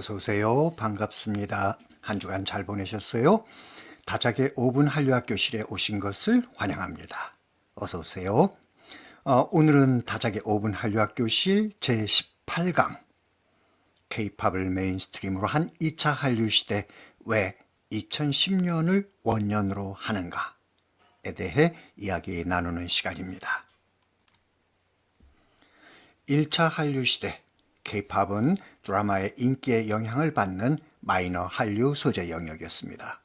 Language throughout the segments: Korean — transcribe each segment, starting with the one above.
어서 오세요. 반갑습니다. 한 주간 잘 보내셨어요? 다작의 5분 한류학 교실에 오신 것을 환영합니다. 어서 오세요. 오늘은 다작의 5분 한류학 교실 제18강 K-팝을 메인스트림으로 한 2차 한류 시대 왜 2010년을 원년으로 하는가에 대해 이야기 나누는 시간입니다. 1차 한류 시대 K-팝은 드라마의 인기에 영향을 받는 마이너 한류 소재 영역이었습니다.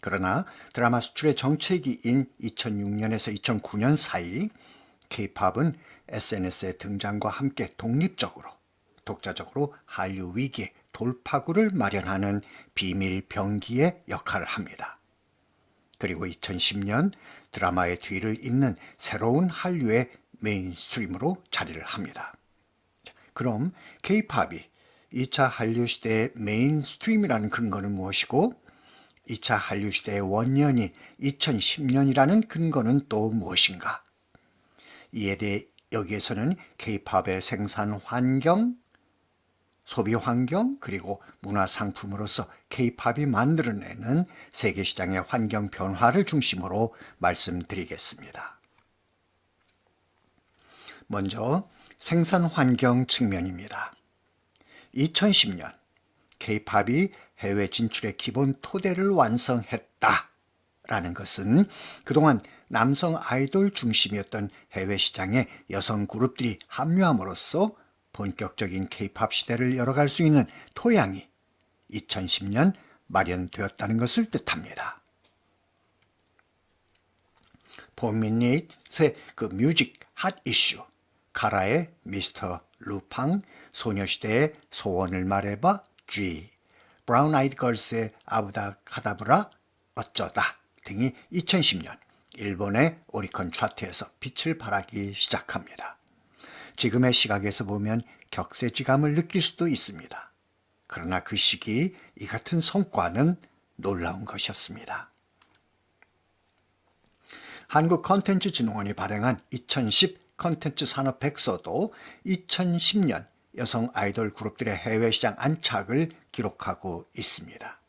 그러나 드라마 수출의 정체기인 2006년에서 2009년 사이 K-팝은 SNS의 등장과 함께 독립적으로, 독자적으로 한류 위기의 돌파구를 마련하는 비밀 병기의 역할을 합니다. 그리고 2010년 드라마의 뒤를 잇는 새로운 한류의 메인스트림으로 자리를 합니다. 그럼 K-팝이 2차 한류 시대의 메인스트림이라는 근거는 무엇이고 2차 한류 시대의 원년이 2010년이라는 근거는 또 무엇인가? 이에 대해 여기에서는 K-팝의 생산 환경, 소비 환경, 그리고 문화 상품으로서 K-팝이 만들어내는 세계 시장의 환경 변화를 중심으로 말씀드리겠습니다. 먼저 생산 환경 측면입니다. 2010년 K-팝이 해외 진출의 기본 토대를 완성했다라는 것은 그동안 남성 아이돌 중심이었던 해외 시장에 여성 그룹들이 합류함으로써 본격적인 K-팝 시대를 열어갈 수 있는 토양이 2010년 마련되었다는 것을 뜻합니다. 봄미닛의 그 뮤직 핫 이슈, 카라의 미스터 루팡, 소녀시대의 소원을 말해봐 G, 브라운 아이드 걸스의 아부다 카다브라 어쩌다 등이 2010년 일본의 오리콘 차트에서 빛을 발하기 시작합니다. 지금의 시각에서 보면 격세지감을 느낄 수도 있습니다. 그러나 그 시기 이 같은 성과는 놀라운 것이었습니다. 한국콘텐츠진흥원이 발행한 2010 콘텐츠 산업 백서도 2010년 여성 아이돌 그룹들의 해외 시장 안착을 기록하고 있습니다.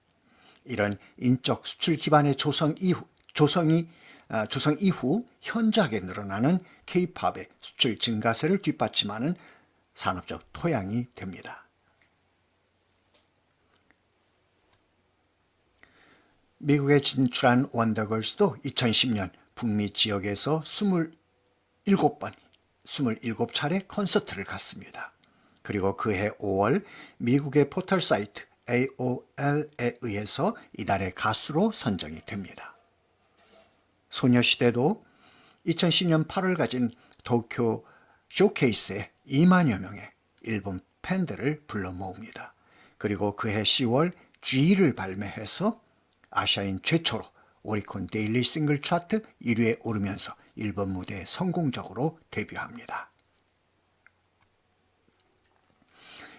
이런 인적 수출 기반의 조성 이후 현저하게 늘어나는 K-팝의 수출 증가세를 뒷받침하는 산업적 토양이 됩니다. 미국에 진출한 원더걸스도 2010년 북미 지역에서 27차례 콘서트를 갔습니다. 그리고 그해 5월 미국의 포털 사이트 AOL에 의해서 이달의 가수로 선정이 됩니다. 소녀시대도 2010년 8월 가진 도쿄 쇼케이스에 2만여 명의 일본 팬들을 불러 모읍니다. 그리고 그해 10월 G를 발매해서 아시아인 최초로 오리콘 데일리 싱글 차트 1위에 오르면서 일본 무대에 성공적으로 데뷔합니다.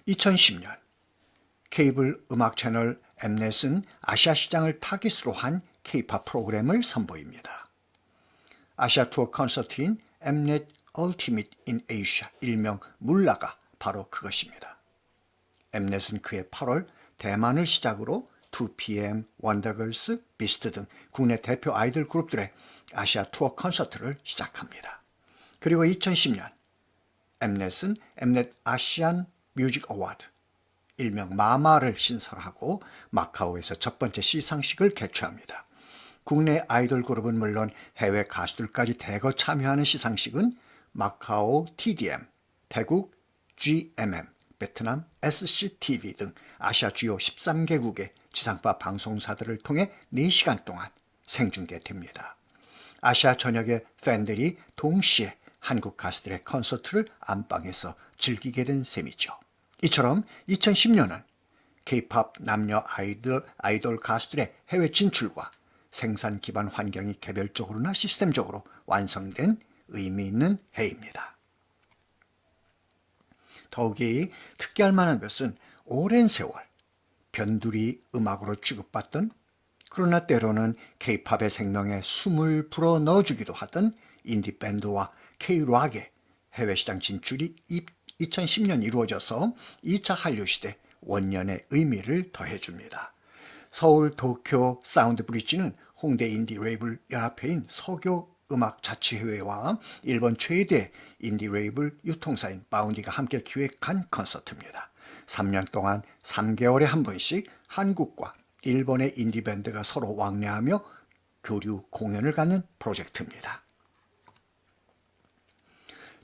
2010년 케이블 음악 채널 엠넷은 아시아 시장을 타깃으로 한 K-팝 프로그램을 선보입니다. 아시아 투어 콘서트인 엠넷 얼티밋 인 에이시아 일명 물라가 바로 그것입니다. 엠넷은 그해 8월 대만을 시작으로 2PM, 원더걸스, 비스트 등 국내 대표 아이돌 그룹들의 아시아 투어 콘서트를 시작합니다. 그리고 2010년 엠넷은 엠넷 아시안 뮤직 어워드, 일명 마마를 신설하고 마카오에서 첫 번째 시상식을 개최합니다. 국내 아이돌 그룹은 물론 해외 가수들까지 대거 참여하는 시상식은 마카오 TDM, 태국 GMM, 베트남 SCTV 등 아시아 주요 13개국의 지상파 방송사들을 통해 4시간 동안 생중계됩니다. 아시아 전역의 팬들이 동시에 한국 가수들의 콘서트를 안방에서 즐기게 된 셈이죠. 이처럼 2010년은 K-팝 남녀 아이돌 가수들의 해외 진출과 생산 기반 환경이 개별적으로나 시스템적으로 완성된 의미 있는 해입니다. 더욱이 특기할 만한 것은 오랜 세월 변두리 음악으로 취급받던, 그러나 때로는 K-팝의 생명에 숨을 불어 넣어주기도 하던 인디밴드와 K-락의 해외 시장 진출이 2010년 이루어져서 2차 한류 시대 원년의 의미를 더해줍니다. 서울 도쿄 사운드 브릿지는 홍대 인디 레이블 연합회인 서교 음악자치회와 일본 최대 인디 레이블 유통사인 바운디가 함께 기획한 콘서트입니다. 3년 동안 3개월에 한 번씩 한국과 일본의 인디밴드가 서로 왕래하며 교류 공연을 갖는 프로젝트입니다.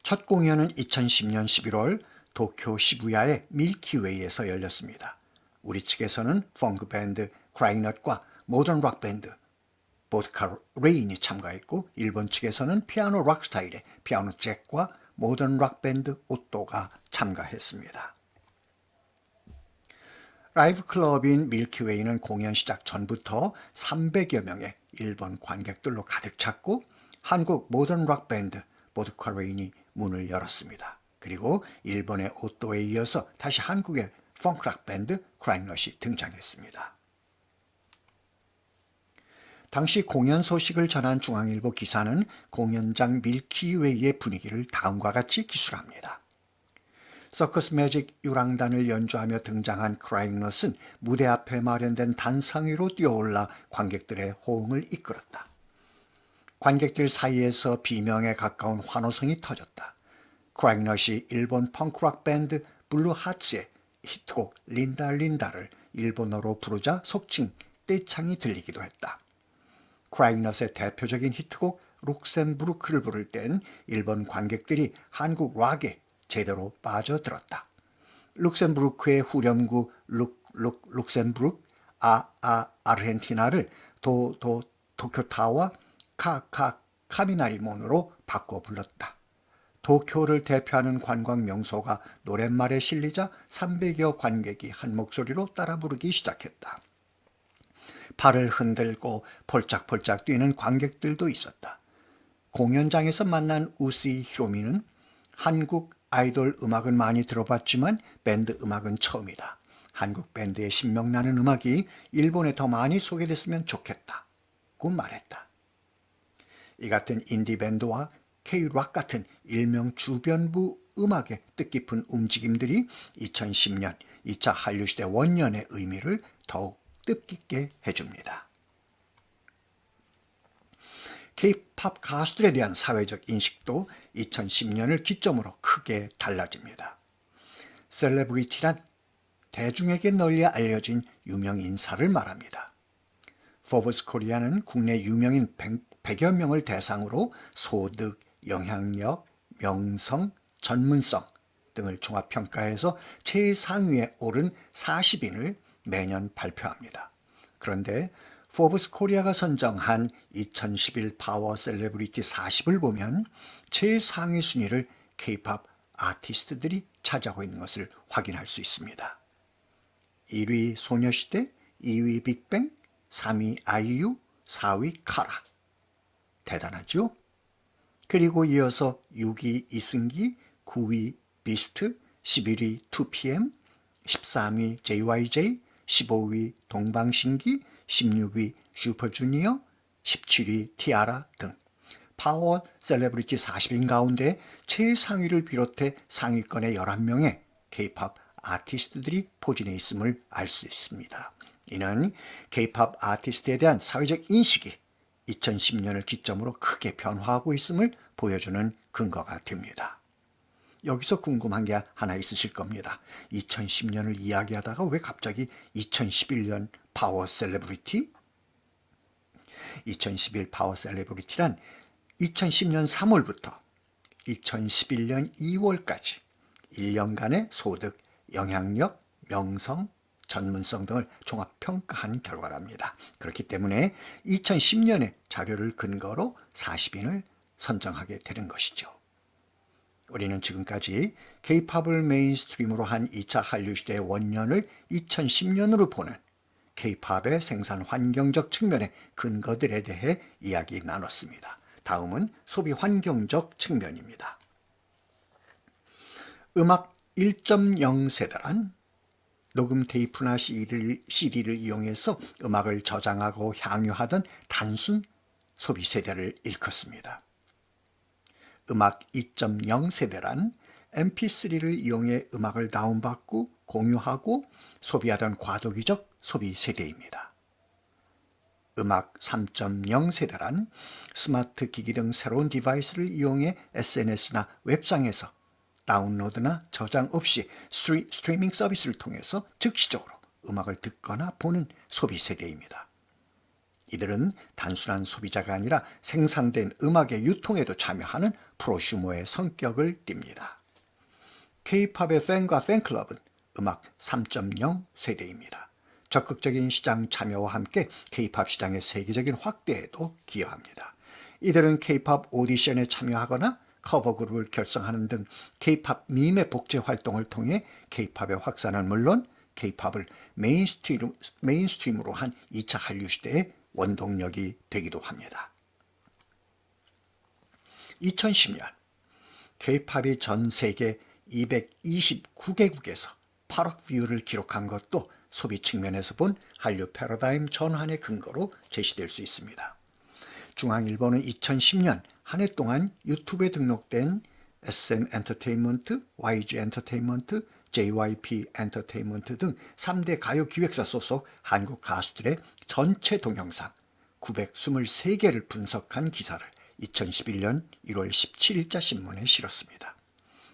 첫 공연은 2010년 11월 도쿄 시부야의 밀키웨이에서 열렸습니다. 우리 측에서는 펑크 밴드 크라잉넛과 모던 락 밴드 보드카 레인이 참가했고, 일본 측에서는 피아노 락 스타일의 피아노 잭과 모던 락 밴드 오또가 참가했습니다. 라이브 클럽인 밀키웨이는 공연 시작 전부터 300여 명의 일본 관객들로 가득 찼고, 한국 모던 락 밴드 보드카 레인이 문을 열었습니다. 그리고 일본의 오또에 이어서 다시 한국의 펑크락 밴드 크라잉넛이 등장했습니다. 당시 공연 소식을 전한 중앙일보 기사는 공연장 밀키웨이의 분위기를 다음과 같이 기술합니다. 서커스 매직 유랑단을 연주하며 등장한 크라잉넛은 무대 앞에 마련된 단상 위로 뛰어올라 관객들의 호응을 이끌었다. 관객들 사이에서 비명에 가까운 환호성이 터졌다. 크라잉넛이 일본 펑크락 밴드 블루하츠의 히트곡 린다 린다를 일본어로 부르자 속칭 떼창이 들리기도 했다. 크라잉넛의 대표적인 히트곡 룩셈부르크를 부를 땐 일본 관객들이 한국 락에 제대로 빠져들었다. 룩셈부르크의 후렴구 룩셈부르크 아르헨티나를 도쿄타와 카미나리몬으로 바꿔 불렀다. 도쿄를 대표하는 관광 명소가 노랫말에 실리자 300여 관객이 한 목소리로 따라 부르기 시작했다. 팔을 흔들고 폴짝폴짝 뛰는 관객들도 있었다. 공연장에서 만난 우스이 히로미는 한국 아이돌 음악은 많이 들어봤지만 밴드 음악은 처음이다. 한국 밴드의 신명나는 음악이 일본에 더 많이 소개됐으면 좋겠다고 말했다. 이 같은 인디밴드와 K-락 같은 일명 주변부 음악의 뜻깊은 움직임들이 2010년 2차 한류시대 원년의 의미를 더욱 뜻깊게 해줍니다. K-팝 가수들에 대한 사회적 인식도 2010년을 기점으로 크게 달라집니다. 셀레브리티란 대중에게 널리 알려진 유명 인사를 말합니다. 포브스 코리아는 국내 유명인 100여 명을 대상으로 소득, 영향력, 명성, 전문성 등을 종합평가해서 최상위에 오른 40인을 매년 발표합니다. 그런데 포브스 코리아가 선정한 2011 파워 셀레브리티 40을 보면 최상위 순위를 K-팝 아티스트들이 차지하고 있는 것을 확인할 수 있습니다. 1위 소녀시대, 2위 빅뱅, 3위 아이유, 4위 카라. 대단하죠? 그리고 이어서 6위 이승기, 9위 비스트, 11위 2PM, 13위 JYJ, 15위 동방신기, 16위 슈퍼주니어, 17위 티아라 등 파워 셀레브리티 40인 가운데 최상위를 비롯해 상위권의 11명의 K-팝 아티스트들이 포진해 있음을 알 수 있습니다. 이는 K-팝 아티스트에 대한 사회적 인식이 2010년을 기점으로 크게 변화하고 있음을 보여주는 근거가 됩니다. 여기서 궁금한 게 하나 있으실 겁니다. 2010년을 이야기하다가 왜 갑자기 2011년 파워 셀레브리티? 2011 파워 셀레브리티란 2010년 3월부터 2011년 2월까지 1년간의 소득, 영향력, 명성, 전문성 등을 종합평가한 결과랍니다. 그렇기 때문에 2010년의 자료를 근거로 40인을 선정하게 되는 것이죠. 우리는 지금까지 K-팝을 메인스트림으로 한 2차 한류시대의 원년을 2010년으로 보는 K-팝의 생산 환경적 측면의 근거들에 대해 이야기 나눴습니다. 다음은 소비 환경적 측면입니다. 음악 1.0 세대란 녹음 테이프나 CD를 이용해서 음악을 저장하고 향유하던 단순 소비 세대를 일컫습니다. 음악 2.0 세대란 MP3를 이용해 음악을 다운받고 공유하고 소비하던 과도기적 소비 세대입니다. 음악 3.0 세대란 스마트 기기 등 새로운 디바이스를 이용해 SNS나 웹상에서 다운로드나 저장 없이 스트리밍 서비스를 통해서 즉시적으로 음악을 듣거나 보는 소비 세대입니다. 이들은 단순한 소비자가 아니라 생산된 음악의 유통에도 참여하는 프로슈머의 성격을 띱니다. K-팝의 팬과 팬클럽은 음악 3.0 세대입니다. 적극적인 시장 참여와 함께 K-팝 시장의 세계적인 확대에도 기여합니다. 이들은 K-팝 오디션에 참여하거나 커버그룹을 결성하는 등 K-팝 밈의 복제 활동을 통해 K-팝의 확산은 물론 K-팝을 메인스트림으로 한 2차 한류 시대의 원동력이 되기도 합니다. 2010년 K-팝이 전 세계 229개국에서 8억 뷰를 기록한 것도 소비 측면에서 본 한류 패러다임 전환의 근거로 제시될 수 있습니다. 중앙일보는 2010년 한 해 동안 유튜브에 등록된 SM 엔터테인먼트, YG 엔터테인먼트, JYP 엔터테인먼트 등 3대 가요 기획사 소속 한국 가수들의 전체 동영상 923개를 분석한 기사를 2011년 1월 17일자 신문에 실었습니다.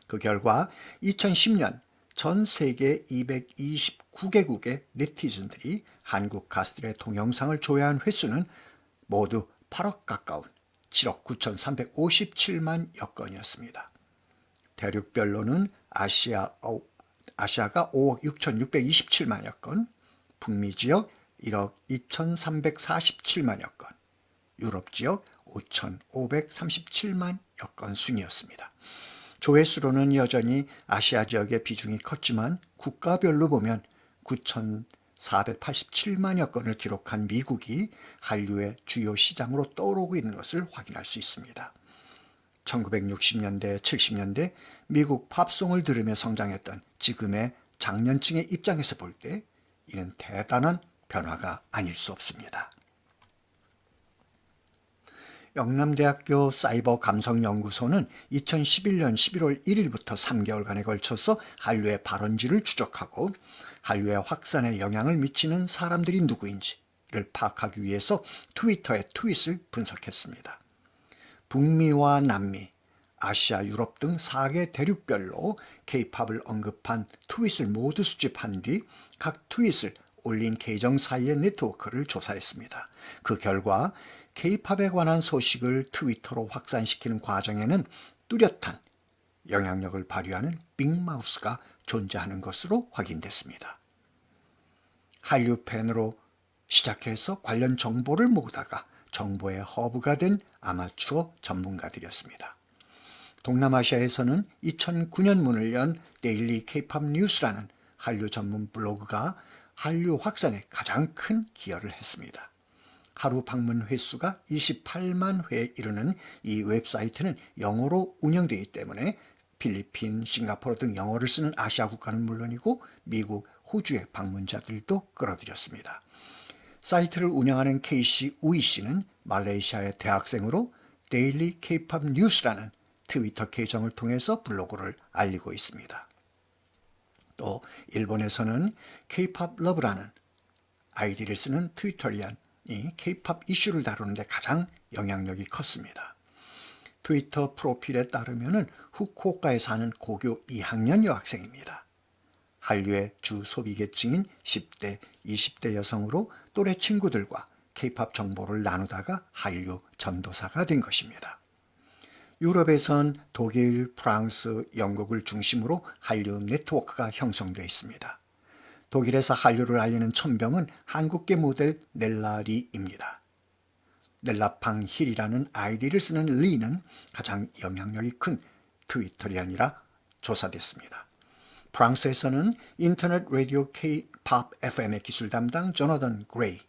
그 결과 2010년 전 세계 229개국의 네티즌들이 한국 가수들의 동영상을 조회한 횟수는 모두 8억 가까운 7억 9,357만여 건이었습니다. 대륙별로는 아시아가 5억 6,627만여 건, 북미 지역 1억 2,347만여 건, 유럽 지역 5,537만여 건 순이었습니다. 조회수로는 여전히 아시아 지역의 비중이 컸지만 국가별로 보면 9,487만여 건을 기록한 미국이 한류의 주요 시장으로 떠오르고 있는 것을 확인할 수 있습니다. 1960년대, 70년대 미국 팝송을 들으며 성장했던 지금의 장년층의 입장에서 볼 때 이는 대단한 변화가 아닐 수 없습니다. 영남대학교 사이버 감성연구소는 2011년 11월 1일부터 3개월간에 걸쳐서 한류의 발원지를 추적하고 한류의 확산에 영향을 미치는 사람들이 누구인지를 파악하기 위해서 트위터의 트윗을 분석했습니다. 북미와 남미, 아시아, 유럽 등 4개 대륙별로 K-팝을 언급한 트윗을 모두 수집한 뒤 각 트윗을 올린 계정 사이의 네트워크를 조사했습니다. 그 결과 K-팝에 관한 소식을 트위터로 확산시키는 과정에는 뚜렷한 영향력을 발휘하는 빅마우스가 존재하는 것으로 확인됐습니다. 한류 팬으로 시작해서 관련 정보를 모으다가 정보의 허브가 된 아마추어 전문가들이었습니다. 동남아시아에서는 2009년 문을 연 데일리 K-팝 뉴스라는 한류 전문 블로그가 한류 확산에 가장 큰 기여를 했습니다. 하루 방문 횟수가 28만 회에 이르는 이 웹사이트는 영어로 운영되기 때문에 필리핀, 싱가포르 등 영어를 쓰는 아시아 국가는 물론이고 미국, 호주의 방문자들도 끌어들였습니다. 사이트를 운영하는 KC 우이 씨는 말레이시아의 대학생으로 데일리 K-팝 뉴스라는 트위터 계정을 통해서 블로그를 알리고 있습니다. 또 일본에서는 K-팝 러브라는 아이디를 쓰는 트위터리안이 K-팝 이슈를 다루는데 가장 영향력이 컸습니다. 트위터 프로필에 따르면 후쿠오카에 사는 고교 2학년 여학생입니다. 한류의 주 소비 계층인 10대, 20대 여성으로 또래 친구들과 K-팝 정보를 나누다가 한류 전도사가 된 것입니다. 유럽에선 독일, 프랑스, 영국을 중심으로 한류 네트워크가 형성되어 있습니다. 독일에서 한류를 알리는 천병은 한국계 모델 넬라리입니다. 넬라팡 힐이라는 아이디를 쓰는 리는 가장 영향력이 큰 트위터리안이라 조사됐습니다. 프랑스에서는 인터넷 라디오 K-팝 FM의 기술 담당 조나단 그레이,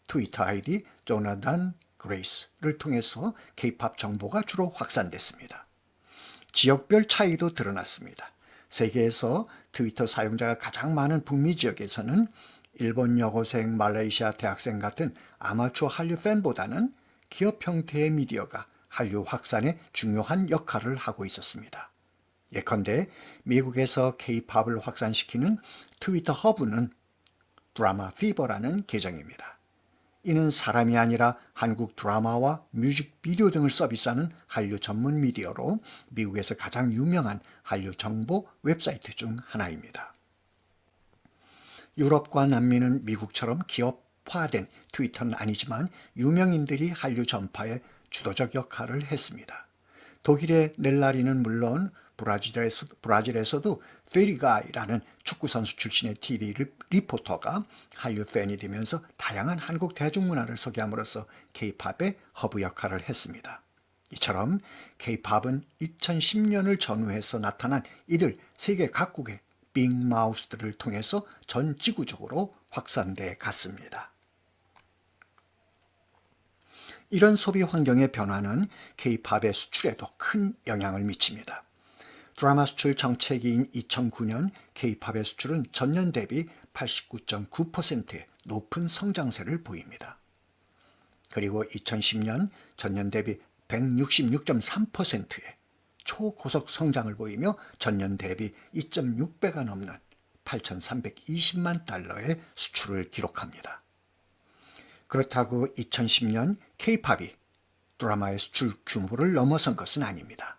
트위터 아이디 조나단 그레이스를 통해서 K-팝 정보가 주로 확산됐습니다. 지역별 차이도 드러났습니다. 세계에서 트위터 사용자가 가장 많은 북미 지역에서는 일본 여고생, 말레이시아 대학생 같은 아마추어 한류 팬보다는 기업 형태의 미디어가 한류 확산에 중요한 역할을 하고 있었습니다. 예컨대 미국에서 K-팝을 확산시키는 트위터 허브는 드라마 피버라는 계정입니다. 이는 사람이 아니라 한국 드라마와 뮤직비디오 등을 서비스하는 한류 전문 미디어로 미국에서 가장 유명한 한류 정보 웹사이트 중 하나입니다. 유럽과 남미는 미국처럼 기업화된 트위터는 아니지만 유명인들이 한류 전파에 주도적 역할을 했습니다. 독일의 넬라리는 물론 브라질에서도 페리가이라는 축구선수 출신의 TV 리포터가 한류 팬이 되면서 다양한 한국 대중문화를 소개함으로써 K-팝의 허브 역할을 했습니다. 이처럼 K-팝은 2010년을 전후해서 나타난 이들 세계 각국의 빅마우스들을 통해서 전 지구적으로 확산돼 갔습니다. 이런 소비 환경의 변화는 K-팝의 수출에도 큰 영향을 미칩니다. 드라마 수출 정체기인 2009년 K-팝의 수출은 전년 대비 89.9%의 높은 성장세를 보입니다. 그리고 2010년 전년 대비 166.3%의 초고속 성장을 보이며 전년 대비 2.6배가 넘는 8,320만 달러의 수출을 기록합니다. 그렇다고 2010년 K-팝이 드라마의 수출 규모를 넘어선 것은 아닙니다.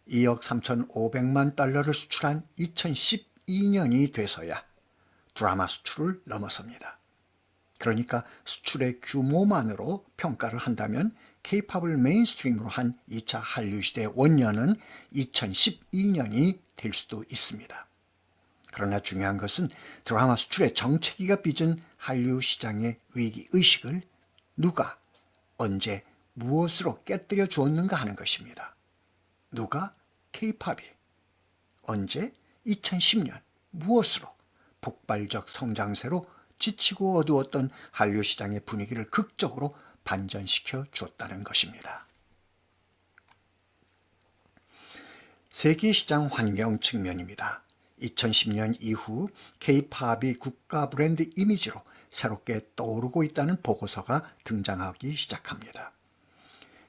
2억 3,500만 달러를 수출한 2012년이 돼서야 드라마 수출을 넘어섭니다. 그러니까 수출의 규모만으로 평가를 한다면 K-팝을 메인스트림으로 한 2차 한류 시대의 원년은 2012년이 될 수도 있습니다. 그러나 중요한 것은 드라마 수출의 정체기가 빚은 한류 시장의 위기의식을 누가, 언제, 무엇으로 깨뜨려 주었는가 하는 것입니다. 누가? K-팝이. 언제? 2010년. 무엇으로? 폭발적 성장세로 지치고 어두웠던 한류 시장의 분위기를 극적으로 반전시켜 주었다는 것입니다. 세계 시장 환경 측면입니다. 2010년 이후 K-팝이 국가 브랜드 이미지로 새롭게 떠오르고 있다는 보고서가 등장하기 시작합니다.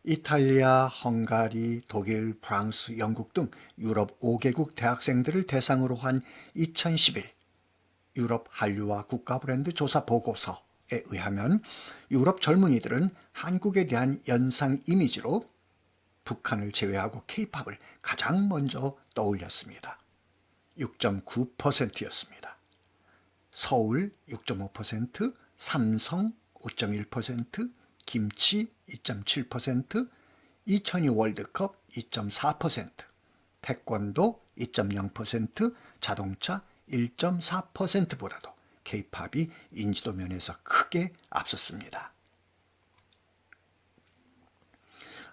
이탈리아, 헝가리, 독일, 프랑스, 영국 등 유럽 5개국 대학생들을 대상으로 한 2011 유럽 한류와 국가 브랜드 조사 보고서에 의하면 유럽 젊은이들은 한국에 대한 연상 이미지로 북한을 제외하고 K-팝을 가장 먼저 떠올렸습니다. 6.9%였습니다. 서울 6.5%, 삼성 5.1%, 김치 2.7%, 2002 월드컵 2.4%, 태권도 2.0%, 자동차 1.4%보다도 K-팝이 인지도 면에서 크게 앞섰습니다.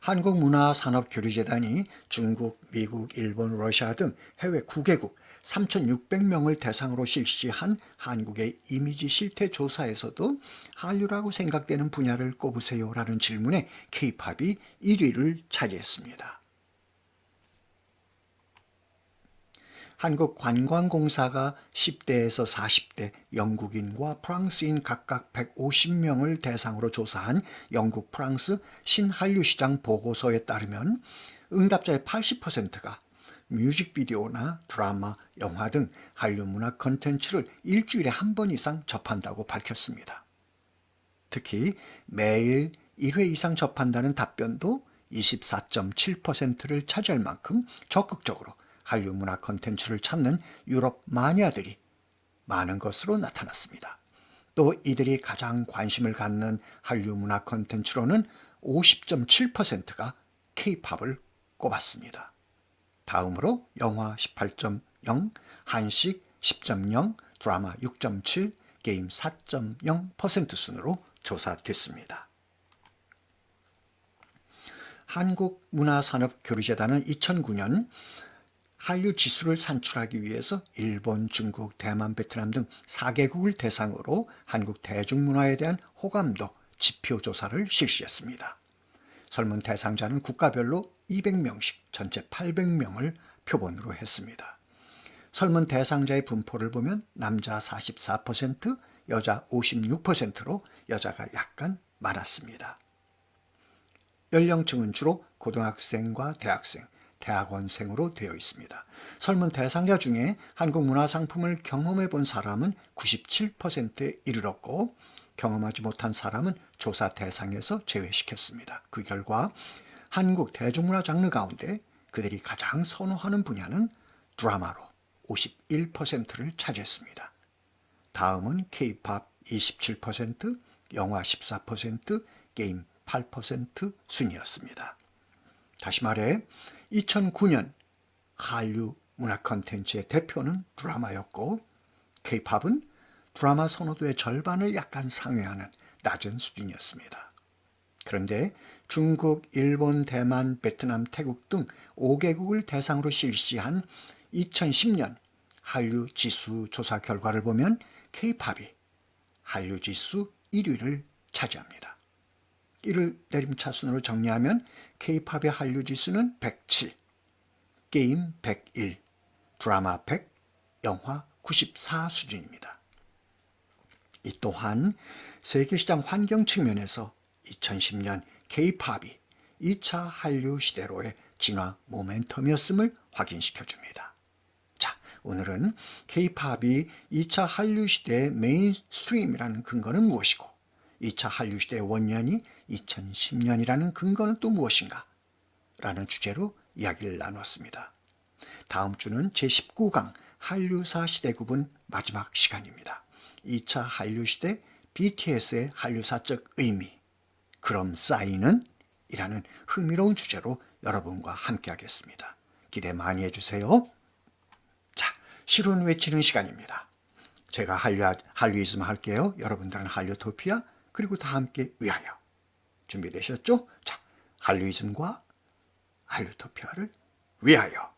한국문화산업교류재단이 중국, 미국, 일본, 러시아 등 해외 9개국 3,600명을 대상으로 실시한 한국의 이미지 실태 조사에서도 한류라고 생각되는 분야를 꼽으세요 라는 질문에 K-팝이 1위를 차지했습니다. 한국관광공사가 10대에서 40대 영국인과 프랑스인 각각 150명을 대상으로 조사한 영국 프랑스 신한류 시장 보고서에 따르면 응답자의 80%가 뮤직비디오나 드라마, 영화 등 한류 문화 콘텐츠를 일주일에 한 번 이상 접한다고 밝혔습니다. 특히 매일 1회 이상 접한다는 답변도 24.7%를 차지할 만큼 적극적으로 한류 문화 콘텐츠를 찾는 유럽 마니아들이 많은 것으로 나타났습니다. 또 이들이 가장 관심을 갖는 한류 문화 콘텐츠로는 50.7%가 K-팝을 꼽았습니다. 다음으로 영화 18.0, 한식 10.0, 드라마 6.7, 게임 4.0% 순으로 조사됐습니다. 한국문화산업교류재단은 2009년 한류 지수를 산출하기 위해서 일본, 중국, 대만, 베트남 등 4개국을 대상으로 한국 대중문화에 대한 호감도 지표 조사를 실시했습니다. 설문 대상자는 국가별로 200명씩 전체 800명을 표본으로 했습니다. 설문 대상자의 분포를 보면 남자 44%, 여자 56%로 여자가 약간 많았습니다. 연령층은 주로 고등학생과 대학생, 대학원생으로 되어 있습니다. 설문 대상자 중에 한국 문화상품을 경험해 본 사람은 97%에 이르렀고 경험하지 못한 사람은 조사 대상에서 제외시켰습니다. 그 결과 한국 대중문화 장르 가운데 그들이 가장 선호하는 분야는 드라마로 51%를 차지했습니다. 다음은 K-팝 27%, 영화 14%, 게임 8% 순이었습니다. 다시 말해 2009년 한류 문화 콘텐츠의 대표는 드라마였고 K-팝은 드라마 선호도의 절반을 약간 상회하는 낮은 수준이었습니다. 그런데 중국, 일본, 대만, 베트남, 태국 등 5개국을 대상으로 실시한 2010년 한류 지수 조사 결과를 보면 K-팝이 한류 지수 1위를 차지합니다. 이를 내림차순으로 정리하면 K-팝의 한류 지수는 107, 게임 101, 드라마 100, 영화 94 수준입니다. 이 또한 세계시장 환경 측면에서 2010년 K-팝이 2차 한류 시대로의 진화 모멘텀이었음을 확인시켜줍니다. 자, 오늘은 K-팝이 2차 한류 시대의 메인스트림이라는 근거는 무엇이고 2차 한류 시대의 원년이 2010년이라는 근거는 또 무엇인가? 라는 주제로 이야기를 나눴습니다. 다음 주는 제19강 한류사 시대 구분 마지막 시간입니다. 2차 한류 시대 BTS의 한류사적 의미, 그럼 싸이는? 이라는 흥미로운 주제로 여러분과 함께 하겠습니다. 기대 많이 해주세요. 자, 실온 외치는 시간입니다. 제가 한류이즘 할게요. 여러분들은 한류토피아, 그리고 다 함께 위하여. 준비되셨죠? 자, 한류이즘과 한류토피아를 위하여.